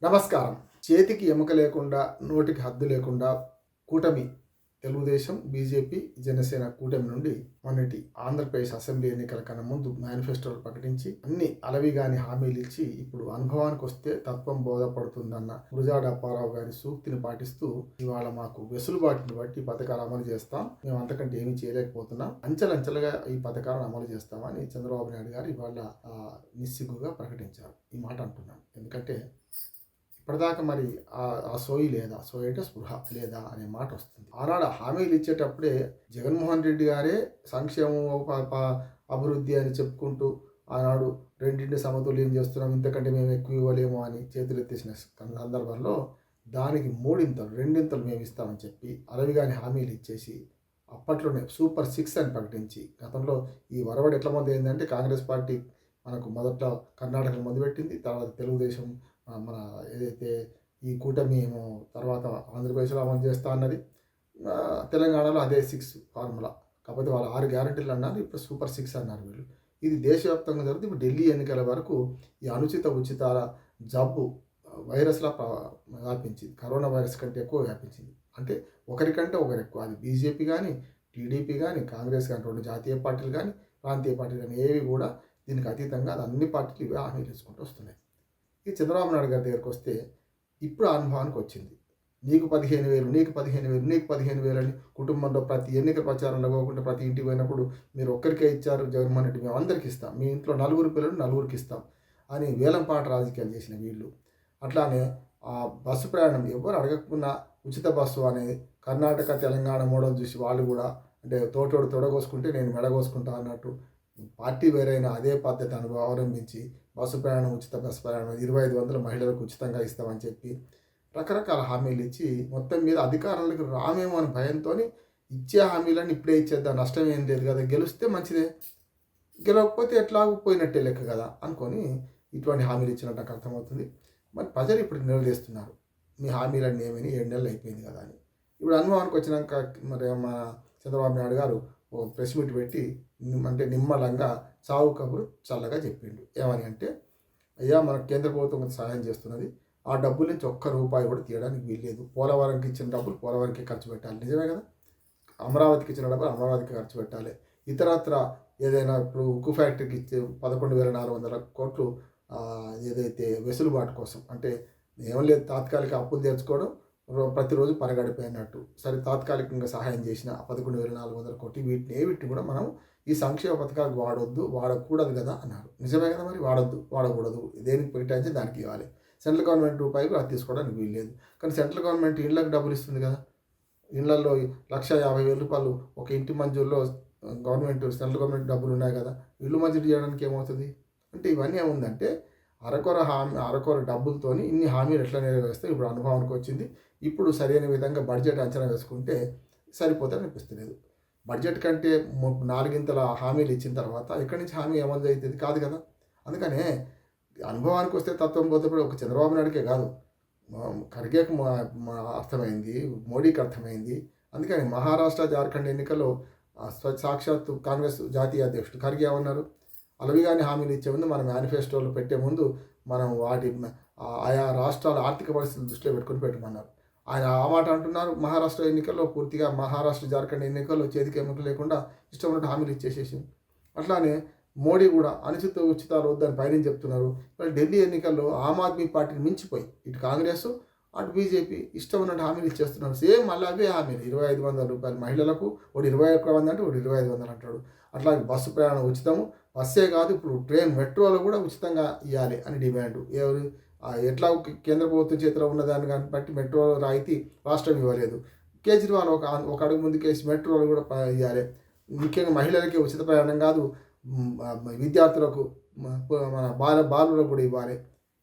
నమస్కారం. చేతికి ఎముక లేకుండా, నోటికి హద్దు లేకుండా కూటమి తెలుగుదేశం, బీజేపీ, జనసేన కూటమి నుండి మొన్నటి ఆంధ్రప్రదేశ్ అసెంబ్లీ ఎన్నికల కన్నా ముందు మేనిఫెస్టోలు ప్రకటించి అన్ని అలవిగాని హామీలు ఇచ్చి ఇప్పుడు అనుభవానికి వస్తే తత్వం బోధపడుతుందన్న గురజాడ అప్పారావు గారి సూక్తిని పాటిస్తూ ఇవాళ మాకు వెసులుబాటుని బట్టి పథకాలు అమలు చేస్తాం, మేము అంతకంటే ఏమీ చేయలేకపోతున్నాం, అంచెలంచెలుగా ఈ పథకాలను అమలు చేస్తామని చంద్రబాబు నాయుడు గారు ఇవాళ నిస్సిగ్గుగా ప్రకటించారు. ఈ మాట అంటున్నాను ఎందుకంటే ఇప్పటిదాకా మరి ఆ సోయి లేదా, సోయి అంటే స్పృహ లేదా అనే మాట వస్తుంది. ఆనాడు హామీలు ఇచ్చేటప్పుడే జగన్మోహన్ రెడ్డి గారే సంక్షేమం అభివృద్ధి అని చెప్పుకుంటూ ఆనాడు రెండింటిని సమతుల్యం చేస్తున్నాం, ఇంతకంటే మేము ఎక్కువ ఇవ్వలేము అని చేతులు ఎత్తేసిన సందర్భంలో దానికి రెండింతలు మేము ఇస్తామని చెప్పి అలవిగాని హామీలు ఇచ్చేసి అప్పట్లోనే సూపర్ 6 అని ప్రకటించి గతంలో ఈ వరవడి ఎట్లా మొదలు ఏంటంటే కాంగ్రెస్ పార్టీ మనకు మొదట్లో కర్ణాటకలో మొదలుపెట్టింది, తర్వాత తెలుగుదేశం మన ఏదైతే ఈ కూటమి ఏమో తర్వాత ఆంధ్రప్రదేశ్లో అమలు చేస్తా అన్నది, తెలంగాణలో అదే 6 ఫార్ములా. కాకపోతే వాళ్ళు 6 గ్యారెంటీలు అన్నారు, ఇప్పుడు సూపర్ 6 అన్నారు వీళ్ళు. ఇది దేశవ్యాప్తంగా జరుగుతుంది. ఇప్పుడు ఢిల్లీ ఎన్నికల వరకు ఈ ఉచితాల జబ్బు వైరస్లా వ్యాపించింది. కరోనా వైరస్ కంటే ఎక్కువ వ్యాపించింది. అంటే ఒకరికంటే ఒకరు ఎక్కువ. అది బీజేపీ కానీ, టీడీపీ కానీ, కాంగ్రెస్ కానీ, 2 జాతీయ పార్టీలు కానీ, ప్రాంతీయ పార్టీలు కానీ ఏవి కూడా దీనికి అతీతంగా అది అన్ని పార్టీలు ఇవే హామీలు తీసుకుంటూ వస్తున్నాయి. ఈ చంద్రబాబు నాయుడు గారి దగ్గరికి వస్తే ఇప్పుడు అనుభవానికి వచ్చింది. నీకు 15,000, నీకు 15,000, నీకు 15,000 అని కుటుంబంలో ప్రతి ఎన్నికల ప్రచారంలో పోకుండా ప్రతి ఇంటికి పోయినప్పుడు మీరు ఒక్కరికే ఇచ్చారు జగన్మోహన్ రెడ్డి, మేము అందరికి ఇస్తాం, మీ ఇంట్లో 4 పిల్లలు 4కి ఇస్తాం అని వేలంపాట రాజకీయాలు చేసిన వీళ్ళు. అట్లానే ఆ బస్సు ప్రయాణం ఎవరు అడగకుండా ఉచిత బస్సు అనేది కర్ణాటక తెలంగాణ మోడల్ చూసి వాళ్ళు కూడా అంటే తోటోడు తొడగోసుకుంటే నేను మెడగోసుకుంటా అన్నట్టు పార్టీ వేరైన అదే పద్ధతి అవలంబించి బస్సు ప్రయాణం 2500 మహిళలకు ఉచితంగా ఇస్తామని చెప్పి రకరకాల హామీలు ఇచ్చి మొత్తం మీద అధికారులకు రామేమో అని భయంతో ఇచ్చే హామీలను ఇప్పుడే ఇచ్చేద్దాం, నష్టం ఏం లేదు కదా, గెలిస్తే మంచిదే, గెలవకపోతే ఎట్లాగూ పోయినట్టే లెక్క కదా అనుకొని ఇటువంటి హామీలు ఇచ్చినట్టు నాకు అర్థమవుతుంది. మరి ప్రజలు ఇప్పుడు నిలదీస్తున్నారు, మీ హామీలన్నీ ఏమని 7 నెలలు అయిపోయింది కదా అని. ఇప్పుడు అనుభవానికి వచ్చినాక మరి మా చంద్రబాబు నాయుడు గారు ఓ ప్రెస్ మీట్ పెట్టి అంటే నిమ్మలంగా చావు కబురు చల్లగా చెప్పిండు. ఏమని అంటే, అయ్యా మనకు కేంద్ర ప్రభుత్వం కొంత సహాయం చేస్తున్నది, ఆ డబ్బుల నుంచి ఒక్క రూపాయి కూడా తీయడానికి వీల్లేదు, పోలవరంకి ఇచ్చిన డబ్బులు పోలవరంకి ఖర్చు పెట్టాలి, నిజమే కదా, అమరావతికి ఇచ్చిన డబ్బులు అమరావతికి ఖర్చు పెట్టాలి, ఇతరత్ర ఏదైనా ఇప్పుడు ఉక్కు ఫ్యాక్టరీకి ఇచ్చే 11,400 కోట్లు ఏదైతే వెసులుబాటు కోసం అంటే ఏం లేదు, తాత్కాలిక అప్పులు తెచ్చుకోవడం, ప్రతిరోజు పరగడిపోయినట్టు, సరే తాత్కాలికంగా సహాయం చేసిన 11,400 కోట్లు వీటిని కూడా మనం ఈ సంక్షేమ పథకాలకు వాడకూడదు కదా అన్నారు. నిజమే కదా, మరి వాడకూడదు, దేనికి పెట్టాల్సి దానికి ఇవ్వాలి. సెంట్రల్ గవర్నమెంట్ రూపాయి కూడా అది తీసుకోవడానికి వీల్లేదు. కానీ సెంట్రల్ గవర్నమెంట్ ఇళ్ళకి డబ్బులు ఇస్తుంది కదా, ఇళ్లలో 1,50,000 ఒక ఇంటి మంజూరులో సెంట్రల్ గవర్నమెంట్ డబ్బులు ఉన్నాయి కదా, ఇల్లు మంజూరు చేయడానికి ఏమవుతుంది అంటే ఇవన్నీ ఏముందంటే అరకొర డబ్బులతోని ఇన్ని హామీలు ఎట్లా నెరవేరుస్తాయి ఇప్పుడు అనుభవానికి వచ్చింది. ఇప్పుడు సరైన విధంగా బడ్జెట్ అంచనా వేసుకుంటే సరిపోతుంది అనిపిస్తలేదు. బడ్జెట్ కంటే 4 హామీలు ఇచ్చిన తర్వాత ఎక్కడి నుంచి హామీ అమలు అవుతుంది కాదు కదా. అందుకనే అనుభవానికి వస్తే తత్వం పోతే ఒక చంద్రబాబు నాయుడికే కాదు, ఖర్గేకు అర్థమైంది, మోడీకి అర్థమైంది. అందుకని మహారాష్ట్ర జార్ఖండ్ ఎన్నికల్లో సాక్షాత్తు కాంగ్రెస్ జాతీయ అధ్యక్షుడు ఖర్గే ఏమన్నారు, అలవిగాని హామీలు ఇచ్చే ముందు మన మేనిఫెస్టోలు పెట్టే ముందు మనం ఆయా రాష్ట్రాల ఆర్థిక పరిస్థితులు దృష్టిలో పెట్టుకుని పెట్టమన్నారు. ఆయన ఆ మాట అంటున్నారు. మహారాష్ట్ర ఎన్నికల్లో పూర్తిగా మహారాష్ట్ర జార్ఖండ్ ఎన్నికల్లో చేతికి ఎముకలు లేకుండా ఇష్టం ఉన్నట్టు హామీలు ఇచ్చేసేసి, అట్లానే మోడీ కూడా ఉచితాలు వద్దని పైన చెప్తున్నారు. ఢిల్లీ ఎన్నికల్లో ఆమ్ ఆద్మీ పార్టీని మించిపోయి ఇటు కాంగ్రెస్ అటు బీజేపీ ఇష్టం ఉన్నట్టు హామీలు ఇచ్చేస్తున్నారు. సేమ్ మళ్ళీ అవే హామీలు 2,500 రూపాయలు మహిళలకు, ఒకటి 21 అంటే ఒకటి 2,500 అంటాడు. అట్లాగే బస్సు ప్రయాణం ఉచితము, బస్సే కాదు ఇప్పుడు ట్రైన్ మెట్రోలో కూడా ఉచితంగా ఇవ్వాలి అని డిమాండ్. ఎట్లా కేంద్ర ప్రభుత్వం చేతిలో ఉన్నదాన్ని కానీ బట్టి మెట్రో రాయితీ రాష్ట్రం ఇవ్వలేదు. కేజ్రీవాల్ ఒక అడుగు ముందుకేసి మెట్రోలు కూడా ఇవ్వాలి. ముఖ్యంగా మహిళలకి ఉచిత ప్రయాణం కాదు, విద్యార్థులకు మన బాలులకు కూడా ఇవ్వాలి.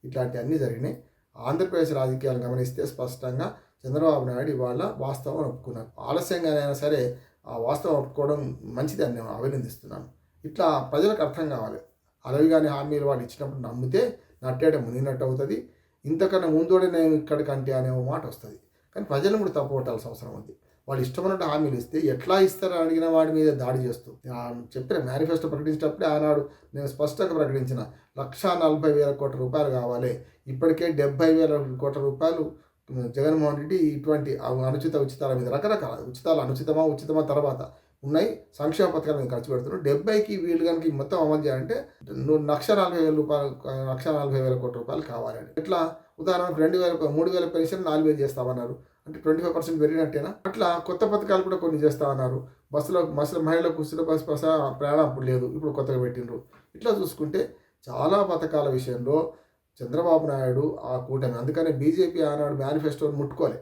ఇట్లాంటివి అన్నీ జరిగినాయి. ఆంధ్రప్రదేశ్ రాజకీయాలు గమనిస్తే స్పష్టంగా చంద్రబాబు నాయుడు ఇవాళ వాస్తవం ఒప్పుకున్నారు. ఆలస్యంగానైనా సరే ఆ వాస్తవం ఒప్పుకోవడం మంచిదని నేను అభినందిస్తున్నాను. ఇట్లా ప్రజలకు అర్థం కావాలి, అలవిగాని హామీలు వాళ్ళు ఇచ్చినప్పుడు నమ్మితే నట్టేట మునిగినట్టు అవుతుంది, ఇంతకన్నా ముందోడే నేను ఇక్కడికంటే అనే మాట వస్తుంది. కానీ ప్రజలను కూడా తప్పు పట్టాల్సిన అవసరం ఉంది. వాళ్ళు ఇష్టమైనట్టు హామీలు ఇస్తే ఎట్లా ఇస్తారని అడిగిన వాడి మీద దాడి చేస్తూ చెప్పిన మేనిఫెస్టో ప్రకటించేటప్పుడే ఆనాడు నేను స్పష్టంగా ప్రకటించిన 1,40,000 కోట్ల రూపాయలు కావాలి. ఇప్పటికే 70,000 కోట్ల రూపాయలు జగన్మోహన్ రెడ్డి ఇటువంటి ఉచితాల మీద రకరకాల ఉచితాలు ఉచితమా తర్వాత ఉన్నాయి సంక్షేమ పథకాల మీద ఖర్చు పెడుతున్నారు. 70కి వీళ్ళు కనుక మొత్తం అమలు చేయాలంటే 1,40,000 కోట్ల రూపాయలు కావాలని. ఇట్లా ఉదాహరణకు 3,000 పెన్షన్ 4,000 చేస్తామన్నారు. అంటే 25% పెరిగినట్టేనా? అట్లా కొత్త పథకాలు కూడా కొన్ని చేస్తామన్నారు. బస్సులో మహిళలకు ఉచిత బస్సు ప్రయాణం అప్పుడు లేదు, ఇప్పుడు కొత్తగా పెట్టిండ్రు. ఇట్లా చూసుకుంటే చాలా పథకాల విషయంలో చంద్రబాబు నాయుడు ఆ కూటమి, అందుకనే బీజేపీ ఆనాడు మేనిఫెస్టోని ముట్టుకోలే.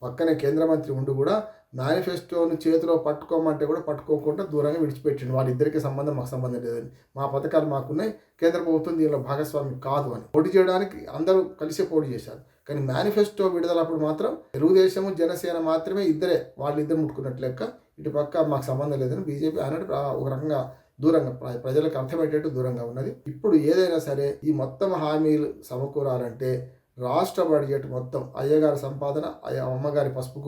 పక్కనే కేంద్ర మంత్రి ఉండి కూడా మేనిఫెస్టోని చేతిలో పట్టుకోమంటే కూడా పట్టుకోకుండా దూరంగా విడిచిపెట్టిండు. వాళ్ళిద్దరికీ మాకు సంబంధం లేదని, మా పథకాలు మాకున్నాయి, కేంద్ర ప్రభుత్వం దీనిలో భాగస్వామి కాదు అని పోటీ చేయడానికి అందరూ కలిసే పోటీ చేశారు. కానీ మేనిఫెస్టో విడుదలప్పుడు మాత్రం తెలుగుదేశం జనసేన మాత్రమే వాళ్ళిద్దరు ముట్టుకున్నట్టు లెక్క. ఇటు పక్క మాకు సంబంధం లేదని బీజేపీ ఆనాడు ఒక రకంగా దూరంగా ప్రజలకు అర్థమయ్యేటట్టు దూరంగా ఉన్నది. ఇప్పుడు ఏదైనా సరే ఈ మొత్తం హామీలు సమకూరాలంటే రాష్ట్ర బడ్జెట్ మొత్తం అయ్యగారి సంపాదన అమ్మగారి పసుపు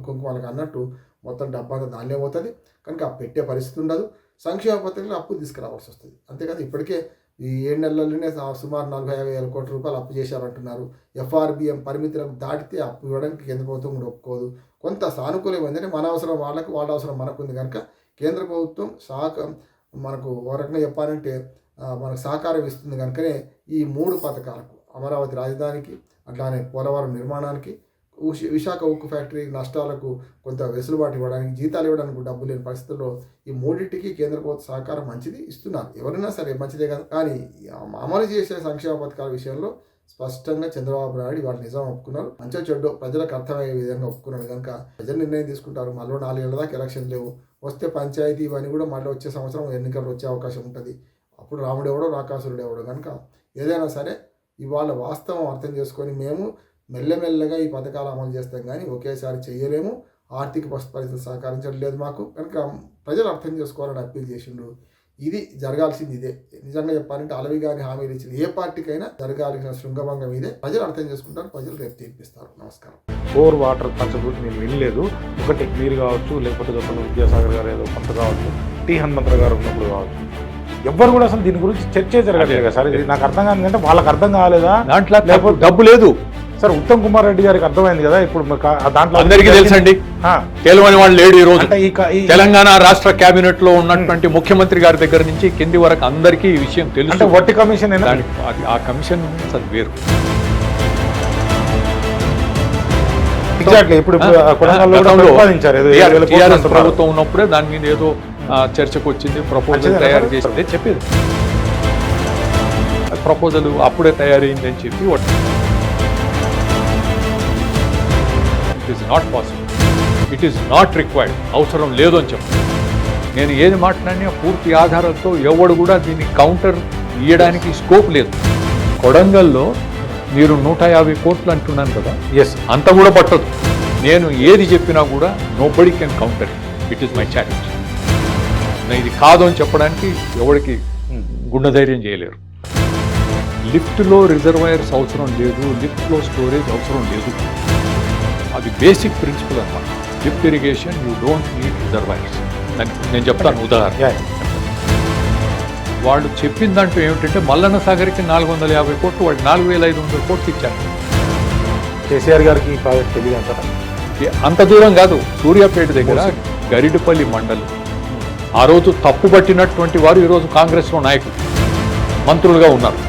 కుంకుమలకు అన్నట్టు మొత్తం డబ్బంతా దానిలో పోతుంది. కనుక పెట్టే పరిస్థితి ఉండదు. సంక్షేమ పథకాలు అప్పు తీసుకురావాల్సి వస్తుంది. అంతేకాదు ఇప్పటికే ఈ 7 నెలల్లోనే సుమారు 45,000 కోట్ల రూపాయలు అప్పు చేశారంటున్నారు. FRBM పరిమితులకు దాటితే అప్పు ఇవ్వడానికి కేంద్ర ప్రభుత్వం కూడా ఒప్పుకోదు. కొంత సానుకూలం ఏంటంటే మన అవసరం వాళ్ళకి, వాళ్ళ అవసరం మనకు ఉంది కనుక కేంద్ర ప్రభుత్వం మనకు ఒక రకంగా చెప్పాలంటే మనకు సహకారం ఇస్తుంది. కనుకనే ఈ 3 పథకాలకు అమరావతి రాజధానికి, అట్లానే పోలవరం నిర్మాణానికి, విశాఖ ఉక్కు ఫ్యాక్టరీ నష్టాలకు కొంత వెసులుబాటు ఇవ్వడానికి, జీతాలు ఇవ్వడానికి డబ్బు లేని పరిస్థితుల్లో ఈ 3టికి కేంద్ర ప్రభుత్వ సహకారం మంచిది ఇస్తున్నారు. ఎవరైనా సరే మంచిదే కదా. కానీ అమలు చేసే సంక్షేమ పథకాల విషయంలో స్పష్టంగా చంద్రబాబు నాయుడు వాళ్ళు నిజం ఒప్పుకున్నారు. మంచిగా చెడ్డో ప్రజలకు అర్థమయ్యే విధంగా ఒప్పుకున్నాడు. కనుక ప్రజలు నిర్ణయం తీసుకుంటారు. మళ్ళీ 4 ఏళ్ళ దాకా ఎలక్షన్ లేవు. వస్తే పంచాయతీ ఇవన్నీ కూడా మళ్ళీ వచ్చే సంవత్సరం ఎన్నికలు వచ్చే అవకాశం ఉంటుంది. అప్పుడు రాముడు ఎవడో రాకాసురుడు ఎవడో. కనుక ఏదైనా సరే ఇవాళ వాస్తవం అర్థం చేసుకొని మేము మెల్లమెల్లగా ఈ పథకాలు అమలు చేస్తాం, కానీ ఒకేసారి చేయలేము. ఆర్థిక పరిస్థితులు సహకరించడం లేదు మాకు. కనుక ప్రజలు అర్థం చేసుకోవాలని అప్పీల్ చేసిండు. ఇది జరగాల్సింది ఇదే. నిజంగా చెప్పాలంటే అలవి కానీ హామీలు ఇచ్చిన ఏ పార్టీకైనా జరగాల్సిన శృంగభంగం ఇదే. ప్రజలు అర్థం చేసుకుంటారు, ప్రజలు రేపు తీర్పిస్తారు. నమస్కారం. 4 వాటర్ పంచబూట్ నేను వినలేదు. ఒకటి మీరు కావచ్చు, లేకపోతే గతంలో విద్యాసాగర్ గారు ఏదో కొంత కావచ్చు, టి హనుమంతరావు గారు ఉన్నప్పుడు కావచ్చు, ఎవ్వరు కూడా అసలు దీని గురించి చర్చే జరగలేదు కదా సార్. నాకు అర్థం కాదు అంటే వాళ్ళకి అర్థం కాలేదా, దాంట్లో లేకపోతే డబ్బు లేదు సార్. ఉత్తమ్ కుమార్ రెడ్డి గారికి అర్థమైంది కదా ఇప్పుడు దాంట్లో. అందరికీ తెలుసండి, తెలియని వాళ్ళు లేడు. ఈ రోజు తెలంగాణ రాష్ట్ర కేబినెట్ లో ఉన్నటువంటి ముఖ్యమంత్రి గారి దగ్గర నుంచి కింది వరకు అందరికీ ఈ విషయం తెలుసు. అంటే వట్టి కమిషన్ ఆ కమిషన్ అది వేరు. ఎగ్జాక్ట్లీ. ఇప్పుడు ప్రభుత్వం ఉన్నప్పుడే దాని మీద ఏదో చర్చకు వచ్చింది, ప్రపోజల్ తయారు చేసింది చెప్పేది. ప్రపోజల్ అప్పుడే తయారైంది అని చెప్పి it is not possible, it is not required, అవసరం లేదు అని చెప్పి నేను ఏది మాట్లాడినా పూర్తి ఆధారాలతో ఎవడు కూడా దీన్ని కౌంటర్ ఇవ్వడానికి స్కోప్ లేదు. కొడంగల్లో మీరు 150 కోట్లు అంటున్నాను కదా, ఎస్ అంత కూడా పట్టదు. నేను ఏది చెప్పినా కూడా nobody can counter it is my challenge. నేను ఇది కాదు అని చెప్పడానికి ఎవరికి గుండె ధైర్యం చేయలేరు. లిఫ్ట్లో రిజర్వాయర్స్ అవసరం లేదు, లిఫ్ట్లో స్టోరేజ్ అవసరం లేదు. అది బేసిక్ ప్రిన్సిపల్ అన్నమాట. Lift irrigation you don't need reservoirs. నేను చెప్తాను ఉదాహరణ. వాళ్ళు చెప్పిన దాంట్లో ఏమిటంటే మల్లన్న సాగర్కి 450 కోట్లు, వాడు 4,500 కోట్లు ఇచ్చారు. కేసీఆర్ గారికి ఈ ప్రాజెక్ట్ తెలియదు అంటారా? అంత దూరం కాదు, సూర్యాపేట దగ్గర గరిడిపల్లి మండలం. ఆ రోజు తప్పు పట్టినటువంటి వారు ఈరోజు కాంగ్రెస్లో నాయకులు, మంత్రులుగా ఉన్నారు.